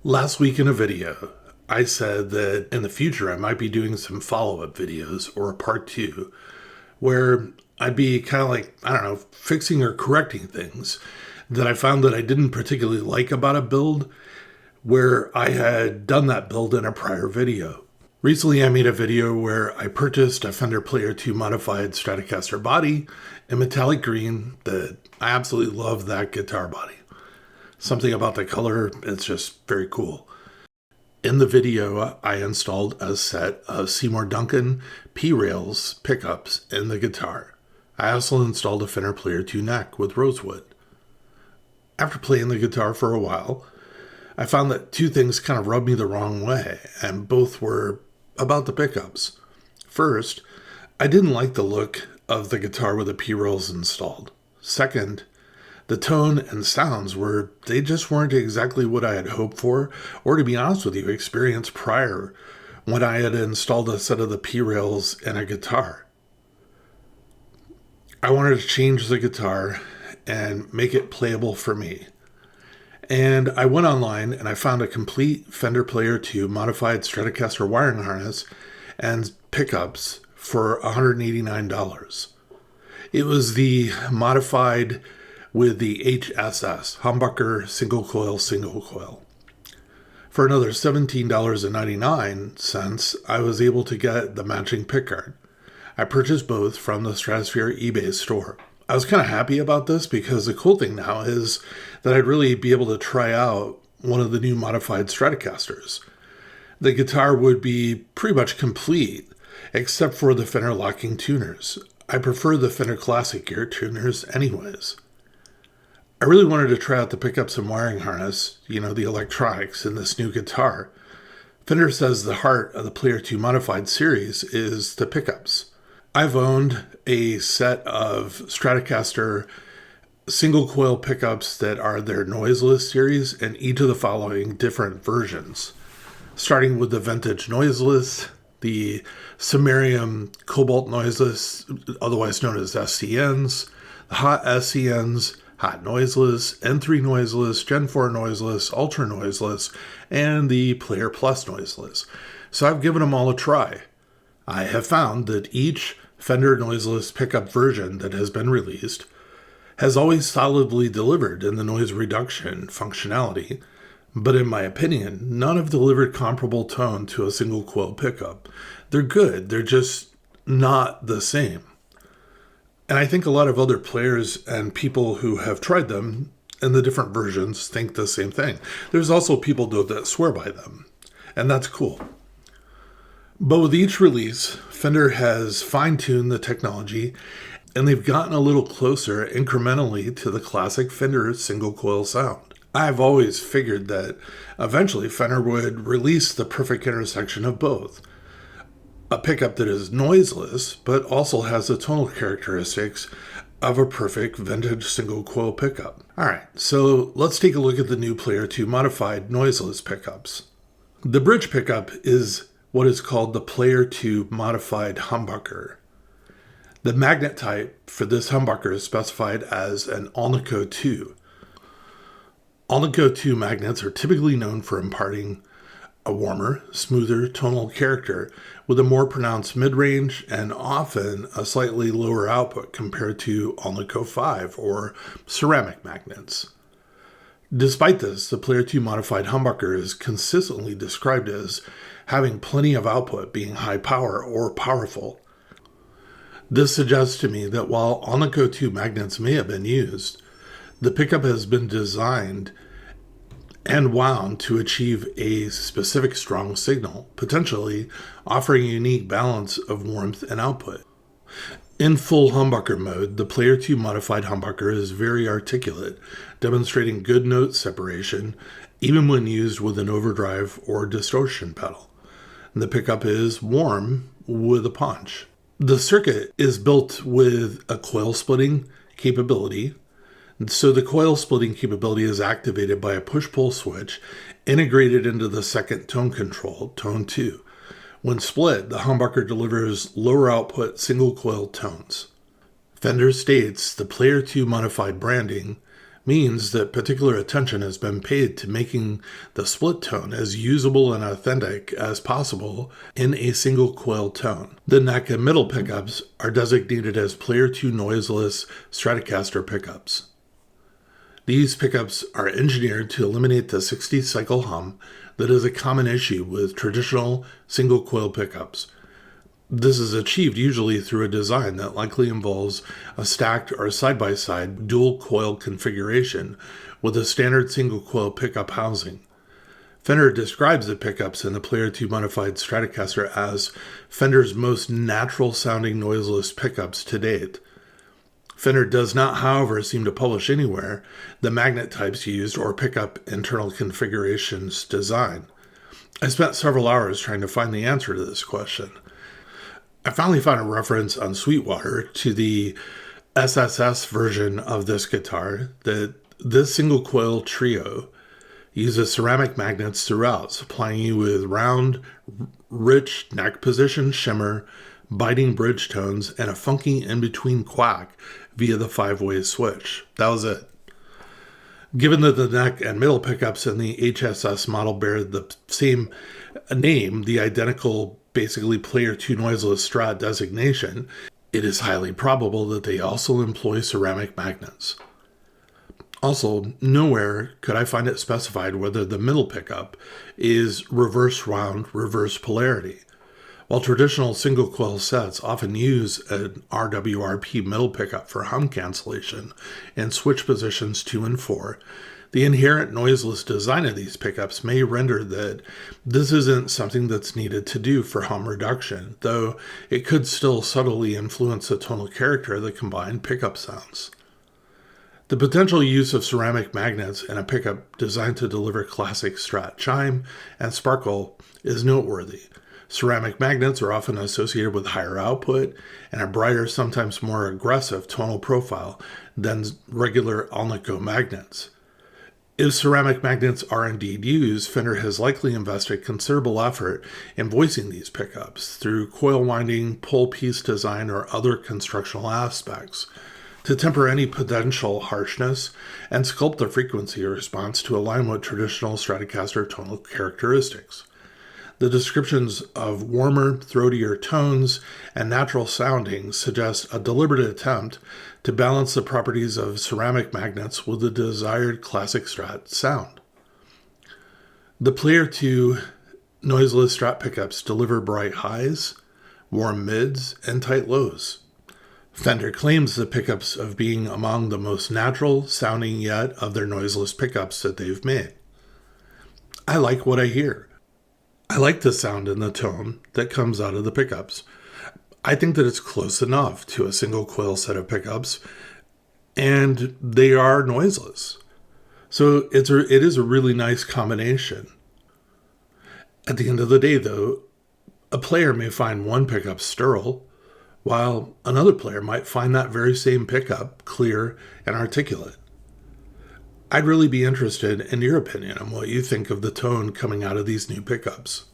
Last week in a video, I said that in the future I might be doing some follow-up videos or a part two where I'd be kind of like, I don't know, fixing or correcting things that I found that I didn't particularly like about a build where I had done that build in a prior video. Recently, I made a video where I purchased a Fender Player II modified Stratocaster body in metallic green that I absolutely love that guitar body. Something about the color, it's just very cool. In the video, I installed a set of Seymour Duncan P-Rails pickups in the guitar. I also installed a Fender Player II neck with rosewood. After playing the guitar for a while, I found that two things kind of rubbed me the wrong way, and both were about the pickups. First, I didn't like the look of the guitar with the P-Rails installed. Second, the tone and sounds they just weren't exactly what I had hoped for, or to be honest with you, experienced prior when I had installed a set of the P-Rails in a guitar. I wanted to change the guitar and make it playable for me. And I went online and I found a complete Fender Player II modified Stratocaster wiring harness and pickups for $189. It was the modified with the HSS, humbucker single coil. For another $17.99, I was able to get the matching pickguard. I purchased both from the Stratosphere eBay store. I was kind of happy about this because the cool thing now is that I'd really be able to try out one of the new modified Stratocasters. The guitar would be pretty much complete, except for the Fender locking tuners. I prefer the Fender Classic Gear tuners anyways. I really wanted to try out the pickups and wiring harness, the electronics in this new guitar. Fender says the heart of the Player II modified series is the pickups. I've owned a set of Stratocaster single coil pickups that are their Noiseless series and each of the following different versions. Starting with the vintage Noiseless, the Samarium Cobalt Noiseless, otherwise known as SCNs, the Hot SCNs, Hot Noiseless, N3 Noiseless, Gen 4 Noiseless, Ultra Noiseless, and the Player Plus Noiseless. So I've given them all a try. I have found that each Fender Noiseless pickup version that has been released has always solidly delivered in the noise reduction functionality, but in my opinion, none have delivered comparable tone to a single coil pickup. They're good, they're just not the same. And I think a lot of other players and people who have tried them in the different versions think the same thing. There's also people, though, that swear by them, and that's cool. But with each release, Fender has fine-tuned the technology, and they've gotten a little closer incrementally to the classic Fender single-coil sound. I've always figured that eventually Fender would release the perfect intersection of both. A pickup that is noiseless, but also has the tonal characteristics of a perfect vintage single coil pickup. Alright, so let's take a look at the new Player II modified noiseless pickups. The bridge pickup is what is called the Player II modified humbucker. The magnet type for this humbucker is specified as an Alnico 2. Alnico 2 magnets are typically known for imparting a warmer, smoother tonal character with a more pronounced mid-range and often a slightly lower output compared to Alnico 5 or ceramic magnets. Despite this, the Player II modified humbucker is consistently described as having plenty of output, being high power or powerful. This suggests to me that while Alnico 2 magnets may have been used, the pickup has been designed and wound to achieve a specific strong signal, potentially offering a unique balance of warmth and output. In full humbucker mode, the Player II modified humbucker is very articulate, demonstrating good note separation, even when used with an overdrive or distortion pedal. The pickup is warm with a punch. The circuit is built with a coil splitting capability. So the coil splitting capability is activated by a push-pull switch integrated into the second tone control, tone 2. When split, the humbucker delivers lower output single coil tones. Fender states the Player II modified branding means that particular attention has been paid to making the split tone as usable and authentic as possible in a single coil tone. The neck and middle pickups are designated as Player II Noiseless Stratocaster pickups. These pickups are engineered to eliminate the 60-cycle hum that is a common issue with traditional single coil pickups. This is achieved usually through a design that likely involves a stacked or side-by-side dual coil configuration with a standard single coil pickup housing. Fender describes the pickups in the Player II modified Stratocaster as Fender's most natural-sounding noiseless pickups to date. Fender does not, however, seem to publish anywhere the magnet types used or pickup internal configurations design. I spent several hours trying to find the answer to this question. I finally found a reference on Sweetwater to the SSS version of this guitar that this single coil trio uses ceramic magnets throughout, supplying you with round, rich neck position shimmer, biting bridge tones, and a funky in-between quack via the 5-way switch. That was it. Given that the neck and middle pickups in the HSS model bear the same name, the identical basically Player II Noiseless Strat designation, it is highly probable that they also employ ceramic magnets. Also, nowhere could I find it specified whether the middle pickup is reverse wound, reverse polarity. While traditional single coil sets often use an RWRP middle pickup for hum cancellation in switch positions 2 and 4, the inherent noiseless design of these pickups may render that this isn't something that's needed to do for hum reduction, though it could still subtly influence the tonal character of the combined pickup sounds. The potential use of ceramic magnets in a pickup designed to deliver classic Strat chime and sparkle is noteworthy. Ceramic magnets are often associated with higher output and a brighter, sometimes more aggressive tonal profile than regular Alnico magnets. If ceramic magnets are indeed used, Fender has likely invested considerable effort in voicing these pickups through coil winding, pull piece design, or other constructional aspects to temper any potential harshness and sculpt the frequency response to align with traditional Stratocaster tonal characteristics. The descriptions of warmer, throatier tones and natural soundings suggest a deliberate attempt to balance the properties of ceramic magnets with the desired classic Strat sound. The Player II Noiseless Strat pickups deliver bright highs, warm mids, and tight lows. Fender claims the pickups of being among the most natural sounding yet of their noiseless pickups that they've made. I like what I hear. I like the sound and the tone that comes out of the pickups. I think that it's close enough to a single coil set of pickups, and they are noiseless. So it is a really nice combination. At the end of the day, though, a player may find one pickup sterile, while another player might find that very same pickup clear and articulate. I'd really be interested in your opinion on what you think of the tone coming out of these new pickups.